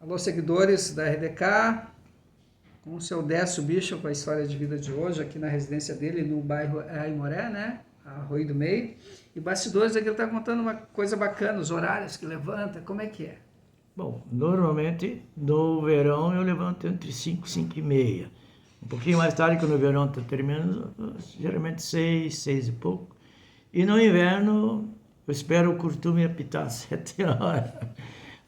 Alô, seguidores da RDK, com o seu Décio Bicho, com a história de vida de hoje, aqui na residência dele, no bairro Aimoré, né? Arroio do Meio. E bastidores aqui ele está contando uma coisa bacana, os horários que levanta, como é que é? Bom, normalmente no verão eu levanto entre 5 e 5 e meia. Um pouquinho mais tarde, quando o verão está terminando, geralmente 6, 6 e pouco. E no inverno eu espero o curtume apitar às 7 horas.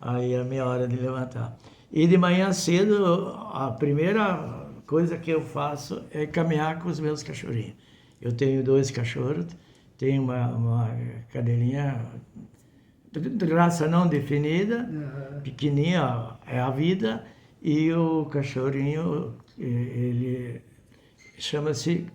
Aí é a minha hora de levantar. E de manhã cedo, a primeira coisa que eu faço é caminhar com os meus cachorrinhos. Eu tenho 2 cachorros, tenho uma cadelinha de raça não definida, pequenininha, é a vida, e o cachorrinho, ele chama-se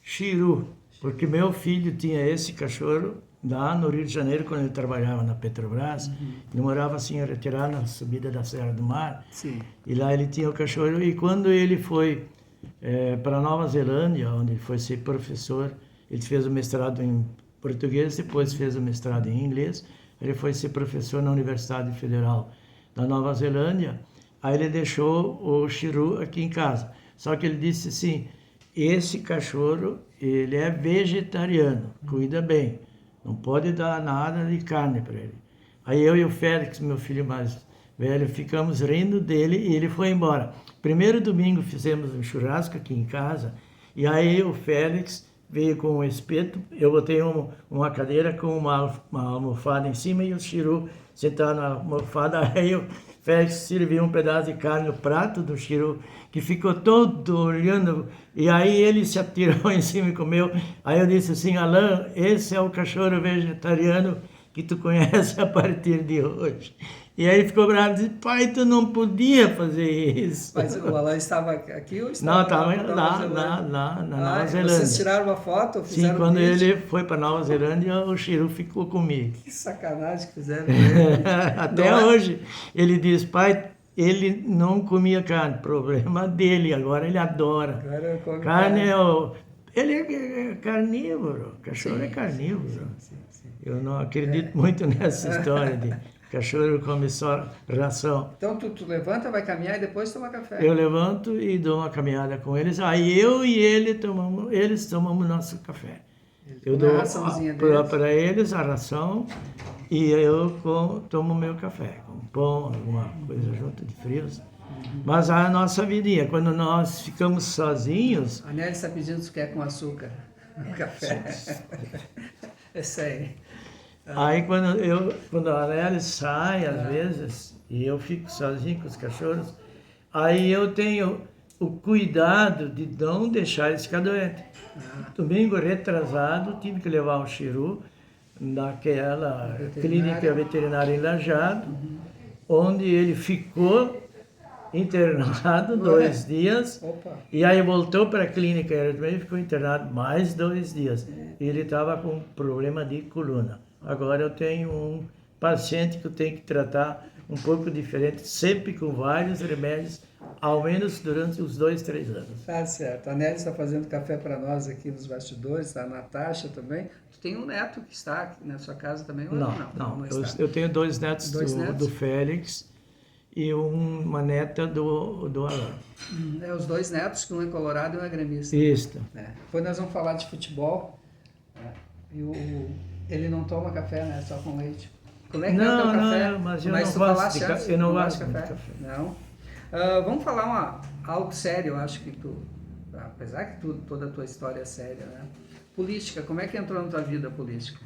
Chiru, porque meu filho tinha esse cachorro lá no Rio de Janeiro, quando ele trabalhava na Petrobras. Ele morava assim, retirado na subida da Serra do Mar. Sim. E lá ele tinha o cachorro. E quando ele foi para Nova Zelândia, onde ele foi ser professor, ele fez o mestrado em português, depois fez o mestrado em inglês. Ele foi ser professor na Universidade Federal da Nova Zelândia. Aí ele deixou o Chiru aqui em casa. Só que ele disse assim, esse cachorro, ele é vegetariano, cuida bem, não pode dar nada de carne para ele. Aí eu e o Félix, meu filho mais velho, ficamos rindo dele e ele foi embora. Primeiro domingo fizemos um churrasco aqui em casa e aí o Félix veio com um espeto, eu botei uma cadeira com uma almofada em cima e o Chiru sentado na almofada, aí o Félix serviu um pedaço de carne no prato do Chiru, que ficou todo olhando, e aí ele se atirou em cima e comeu. Aí eu disse assim, Alain, esse é o cachorro vegetariano que tu conhece a partir de hoje. E aí ele ficou bravo e disse, pai, tu não podia fazer isso. Mas o Alain estava aqui ou estava Não, estava lá na Nova Zelândia. Vocês tiraram uma foto? Sim, Fizeram quando um vídeo? ele foi para Nova Zelândia, o Chiru ficou comigo. Que sacanagem que fizeram com ele. Até Não é? hoje. Ele diz, pai, ele não comia carne, problema dele, agora ele adora. Agora come Carne é o... Ele é carnívoro, cachorro é carnívoro. Sim. Eu não acredito muito nessa história de cachorro come só ração. Então tu levanta, vai caminhar e depois toma café. Eu levanto e dou uma caminhada com eles, aí eu e eles tomamos nosso café. Eu dou para eles a ração e eu tomo meu café, com pão, alguma coisa junto de frios. Mas a nossa vidinha, quando nós ficamos sozinhos... A Nelly está pedindo se quer com açúcar no café. É sério. Aí quando a Nelly sai, às vezes, e eu fico sozinho com os cachorros, aí eu tenho o cuidado de não deixar eles ficar doentes. Domingo retrasado, tive que levar o Chiru naquela clínica veterinária em Lajeado, onde ele ficou internado 2 dias. Opa. E aí voltou para a clínica e ficou internado mais 2 dias. E ele estava com problema de coluna. Agora eu tenho um paciente que eu tenho que tratar um pouco diferente, sempre com vários remédios, ao menos durante os 2, 3 anos. Tá certo. A Nelly está fazendo café para nós aqui nos bastidores, a Natasha também. Tu tem um neto que está aqui na sua casa também? Ou não. Eu tenho 2 netos, do Félix e uma neta do Alain. Os 2 netos, que um é colorado e um é gremista. Isso. Depois nós vamos falar de futebol. E ele não toma café, né? Só com leite. Como é que é o teu café? Não, mas eu não gosto de café. Não. Vamos falar algo sério, eu acho que apesar que toda a tua história é séria, né? Política, como é que entrou na tua vida política?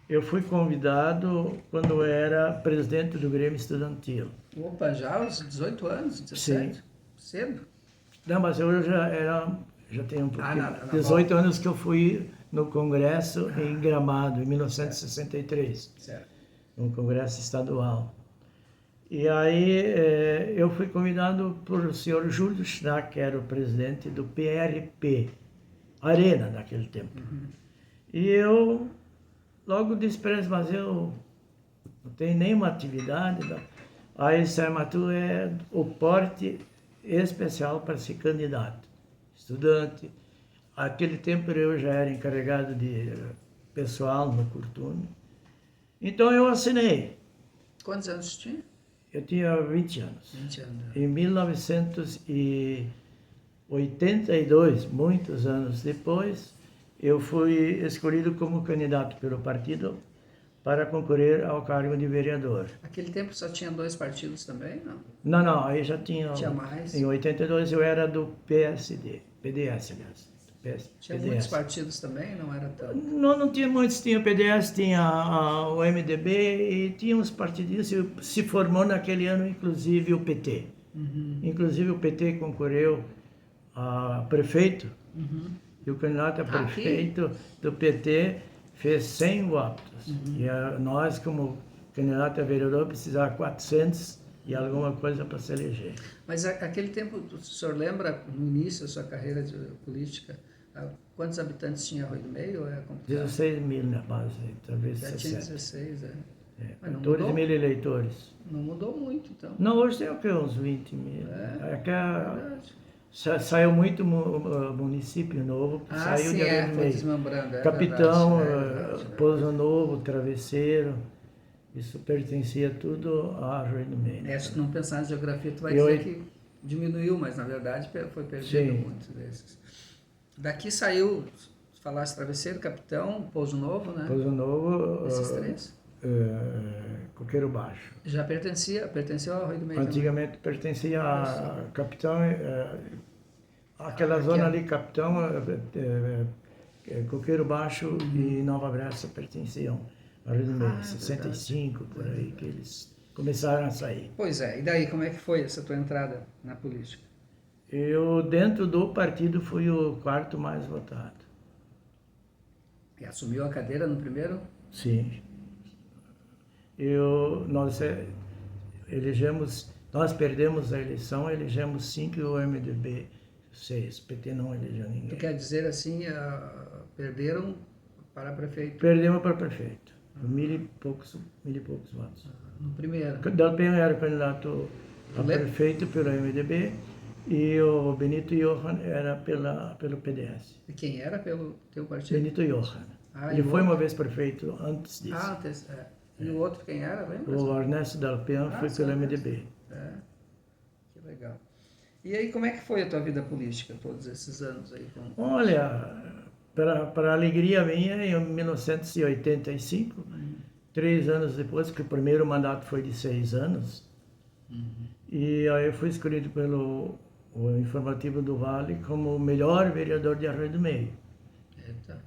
Eu fui convidado quando eu era presidente do Grêmio Estudantil. Opa, já aos 18 anos, 17? Sim. Cedo? Não, mas eu já tenho um pouquinho. 18 anos que eu fui no Congresso em Gramado, em 1963. Certo. No Congresso Estadual. E aí eu fui convidado por o senhor Júlio Schnack, que era o presidente do PRP, Arena naquele tempo. E eu logo disse para eles, mas eu não tenho nenhuma atividade. Não. Aí disseram, mas tu é o porte especial para ser candidato, estudante. Naquele tempo eu já era encarregado de pessoal no Curtume. Então eu assinei. Quantos anos tinha? Eu tinha 20 anos. 20 anos. Em 1982, muitos anos depois, eu fui escolhido como candidato pelo partido para concorrer ao cargo de vereador. Aquele tempo só tinha 2 partidos também, não? Não, aí já tinha... Tinha mais? Em 82 eu era do PDS, aliás. Tinha muitos partidos também, não era tanto? Não tinha muitos, tinha o PDS, tinha o MDB e tinha uns partidinhos, se formou naquele ano inclusive o PT. Inclusive o PT concorreu a prefeito, e o candidato a prefeito do PT fez 100 votos. E nós, como candidato a vereador, precisava 400 e alguma coisa para se eleger. Mas aquele tempo, o senhor lembra, no início da sua carreira política, quantos habitantes tinha Arroio do Meio? 16 mil na base, talvez 17. Já tinha 16, Mas não 14 mudou? mil eleitores. Não mudou muito, então. Não, hoje tem o que? Uns 20 mil. Verdade. Saiu muito município novo, saiu sim, de Arroio do foi Meio. desmembrando. Capitão, verdade. Pouso Novo, Travesseiro, isso pertencia tudo a Arroio do Meio. Se tu não pensar na geografia, tu vai dizer que diminuiu, mas na verdade foi perdido muitos desses. Daqui saiu, falasse Travesseiro, Capitão, Pouso Novo, né? Pouso Novo, Esses 3. Coqueiro Baixo. Já pertenceu ao Arroio do Meio. Antigamente pertencia a Capitão, aquela zona ali, Capitão, Coqueiro Baixo e Nova Bressa pertenciam ao Arroio do Meio, 65, por aí, que eles começaram a sair. Pois é, e daí como é que foi essa tua entrada na política? Eu, dentro do partido, fui o 4º mais votado. E assumiu a cadeira no primeiro? Sim. Nós perdemos a eleição, elegemos 5 e o MDB 6. O PT não elegeu ninguém. Tu quer dizer assim, perderam para prefeito? Perdemos para prefeito. 1.000 e poucos votos. No primeiro? Dalpen era candidato a prefeito pelo MDB e o Benito Johann era pelo PDS. E quem era pelo teu partido? Benito Johann. Ele foi uma vez prefeito antes disso. Antes, E o outro quem era, lembra? O Ernesto Dalpen foi pelo MDB. Que legal. E aí, como é que foi a tua vida política, todos esses anos aí? Olha, para alegria minha, em 1985, 3 anos depois, que o primeiro mandato foi de 6 anos, e aí eu fui escolhido pelo Informativo do Vale como o melhor vereador de Arroio do Meio. Eita.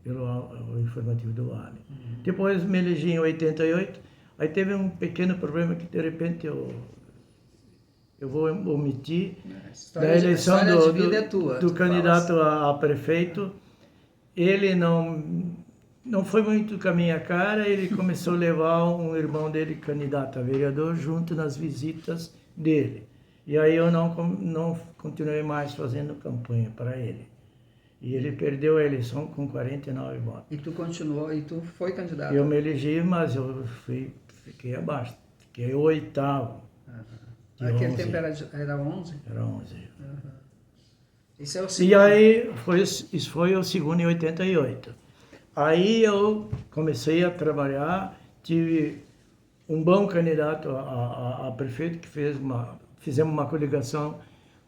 Pelo Informativo do Vale. Depois me elegi em 88, aí teve um pequeno problema que de repente eu vou omitir. Da eleição do candidato a prefeito, ele não foi muito com a minha cara, ele começou a levar um irmão dele, candidato a vereador, junto nas visitas dele. E aí eu não continuei mais fazendo campanha para ele. E ele perdeu a eleição com 49 votos. E tu continuou, e tu foi candidato? Eu me elegi, mas eu fiquei abaixo. Fiquei o 8º. Naquele tempo era 11? Era 11. Esse é o segundo. E aí, isso foi o segundo em 88. Aí eu comecei a trabalhar, tive um bom candidato a prefeito, que fizemos uma coligação,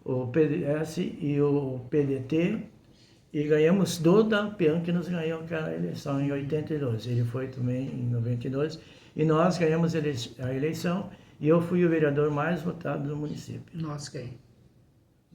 o PDS e o PDT, e ganhamos do Dalpen, que nos ganhou aquela eleição em 82. Ele foi também em 92. E nós ganhamos a eleição e eu fui o vereador mais votado do município. Nós quem?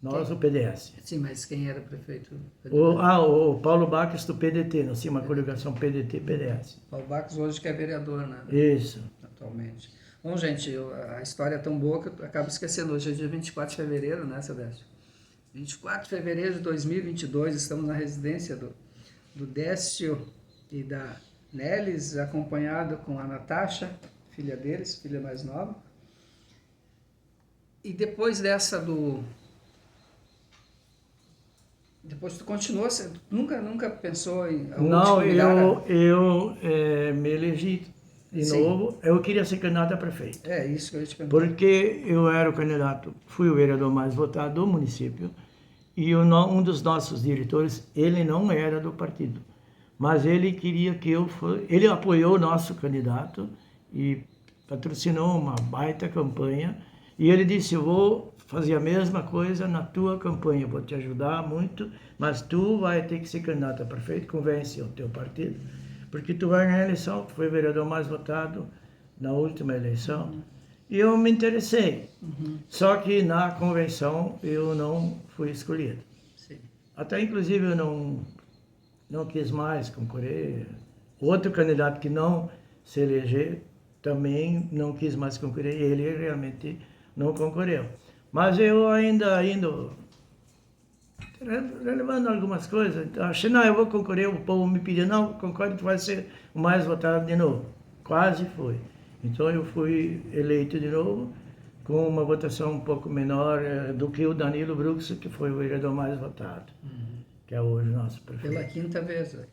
Nós, o PDS. Sim, mas quem era prefeito? O Paulo Baques do PDT, nós tínhamos uma coligação PDT-PDS. Paulo Baques hoje que é vereador, né? Isso. Atualmente. Bom, gente, a história é tão boa que eu acabo esquecendo. Hoje é dia 24 de fevereiro, né, Celeste? 24 de fevereiro de 2022, estamos na residência do Décio e da Nelis, acompanhado com a Natasha, filha deles, filha mais nova. E depois dessa Depois tu continuou, nunca pensou em... Não, eu me elegi de novo, eu queria ser candidato a prefeito. É isso que eu ia te perguntar. Porque eu era o candidato, fui o vereador mais votado do município, e um dos nossos diretores, ele não era do partido, mas ele queria que eu fosse, ele apoiou o nosso candidato e patrocinou uma baita campanha e ele disse, eu vou fazer a mesma coisa na tua campanha, vou te ajudar muito, mas tu vai ter que ser candidato a prefeito, convence o teu partido, porque tu vai ganhar a eleição, tu foi o vereador mais votado na última eleição. E eu me interessei, só que na convenção eu não fui escolhido. Sim. Até inclusive eu não quis mais concorrer. Outro candidato que não se elegeu também não quis mais concorrer, e ele realmente não concorreu. Mas eu ainda indo, relevando algumas coisas, então, achei, não, eu vou concorrer, o povo me pediu, não, concorre, tu vai ser o mais votado de novo. Quase foi. Então eu fui eleito de novo, com uma votação um pouco menor do que o Danilo Bruxo, que foi o vereador mais votado, que é hoje o nosso prefeito. Pela quinta vez, né?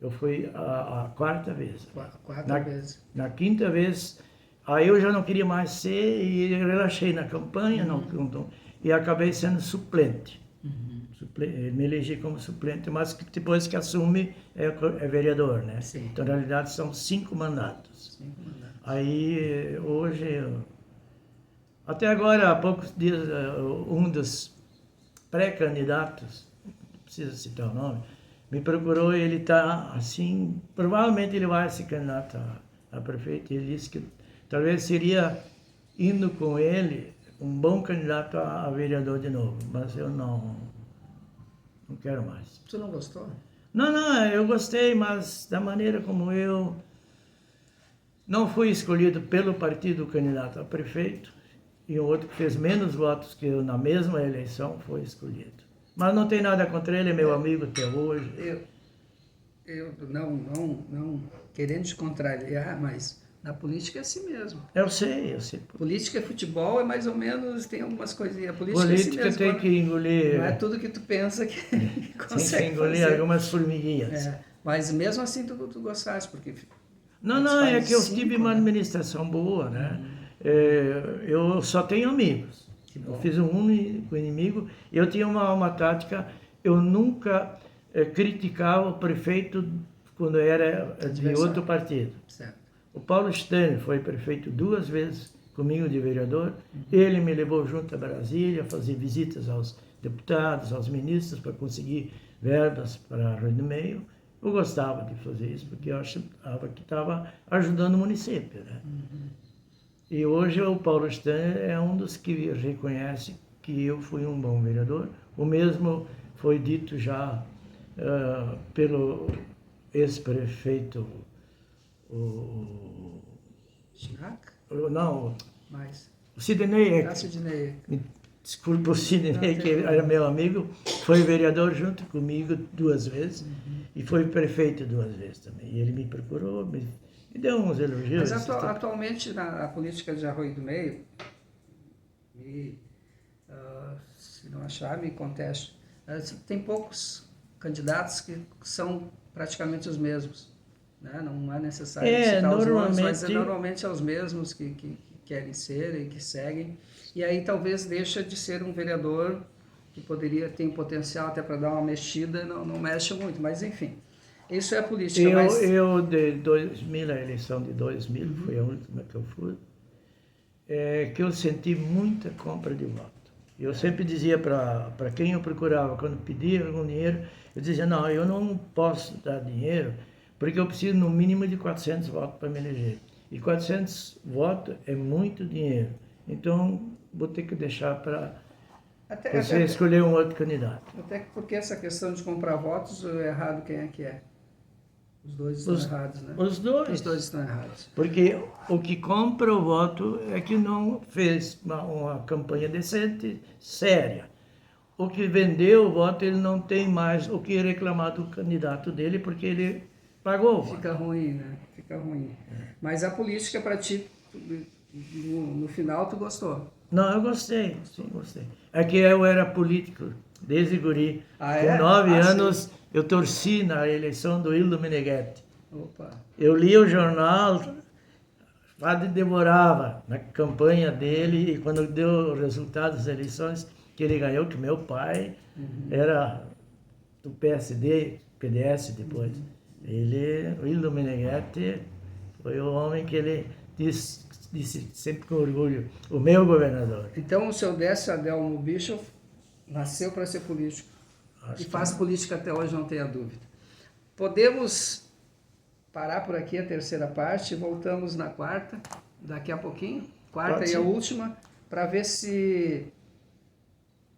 Eu fui a quarta vez. Quarta vez. Na quinta vez, aí eu já não queria mais ser e relaxei na campanha, e acabei sendo suplente. Me elegi como suplente, mas depois que assume é vereador, né? Sim. Então, na realidade, são 5 mandatos. 5 mandatos. Aí, hoje, até agora, há poucos dias, um dos pré-candidatos, não precisa citar o nome, me procurou e ele está assim, provavelmente ele vai se candidato a prefeito, ele disse que talvez seria, indo com ele, um bom candidato a vereador de novo, mas eu não quero mais. Você não gostou? Não, eu gostei, mas da maneira como eu não fui escolhido pelo partido candidato a prefeito, e o outro que fez menos votos que eu na mesma eleição foi escolhido. Mas não tem nada contra ele, é meu amigo até hoje. Eu não querendo te contrariar, mas na política é assim mesmo. Eu sei. Política e futebol é mais ou menos, tem algumas coisinhas. Política é Política assim mesmo, tem que engolir. não é tudo que tu pensa que consegue Tem que engolir fazer. algumas formiguinhas. Mas mesmo assim tu gostaste, porque... Não, é que eu cinco, tive uma né? administração boa, né? Eu só tenho amigos. Eu fiz um único inimigo. Eu tinha uma tática, eu nunca criticava o prefeito quando era de outro partido. Certo. O Paulo Stern foi prefeito 2 vezes comigo de vereador. Ele me levou junto a Brasília, fazer visitas aos deputados, aos ministros, para conseguir verbas para a Rio do Meio. Eu gostava de fazer isso, porque eu achava que estava ajudando o município, né? E hoje o Paulo Stern é um dos que reconhece que eu fui um bom vereador. O mesmo foi dito já pelo ex-prefeito, Chirac? Não, Mais. o Sidney. Sidney. Desculpa, o Sidney, que era meu amigo, foi vereador junto comigo 2 vezes e foi prefeito 2 vezes também. E ele me procurou, me deu uns elogios. Mas atualmente na política de Arroio do Meio, se não achar, me conteste, tem poucos candidatos que são praticamente os mesmos. Né? Não é necessário citar os nomes, mas normalmente é os mesmos que querem ser e que seguem. E aí talvez deixa de ser um vereador que poderia ter potencial até para dar uma mexida, não mexe muito, mas enfim. Isso é a política. Eu de 2000, a eleição de 2000, foi a última que eu fui, que eu senti muita compra de voto. Eu sempre dizia para quem eu procurava, quando pedia algum dinheiro, eu dizia, não, eu não posso dar dinheiro, porque eu preciso no mínimo de 400 votos para me eleger. E 400 votos é muito dinheiro. Então, vou ter que deixar para você escolher um outro candidato. Até porque essa questão de comprar votos, errado quem é que é? Os dois estão errados, né? Os dois. Os dois estão errados. Porque o que compra o voto é que não fez uma campanha decente, séria. O que vendeu o voto, ele não tem mais o que reclamar do candidato dele, porque ele pagou o voto. Fica ruim, né? Fica ruim. Mas a política para ti, no final, tu gostou? Não, eu gostei, sim, gostei. É que eu era político desde guri. Com 9 anos, sim. Eu torci na eleição do Hildo Meneghetti. Opa. Eu lia o jornal, o padre devorava na campanha dele, e quando deu o resultado das eleições, que ele ganhou, que meu pai era do PSD, PDS depois. O Hildo Meneghetti foi o homem que ele disse sempre com orgulho, o meu governador. Então o seu Décio Adelmo Bischoff nasceu para ser político e faz política até hoje, não tenha dúvida. Podemos parar por aqui a terceira parte, voltamos na quarta, daqui a pouquinho, quarta e a última, para ver se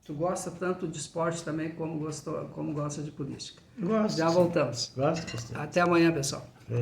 tu gosta tanto de esporte também como gosta de política. Gosto. Já voltamos. Gosto, pastor. Até amanhã, pessoal.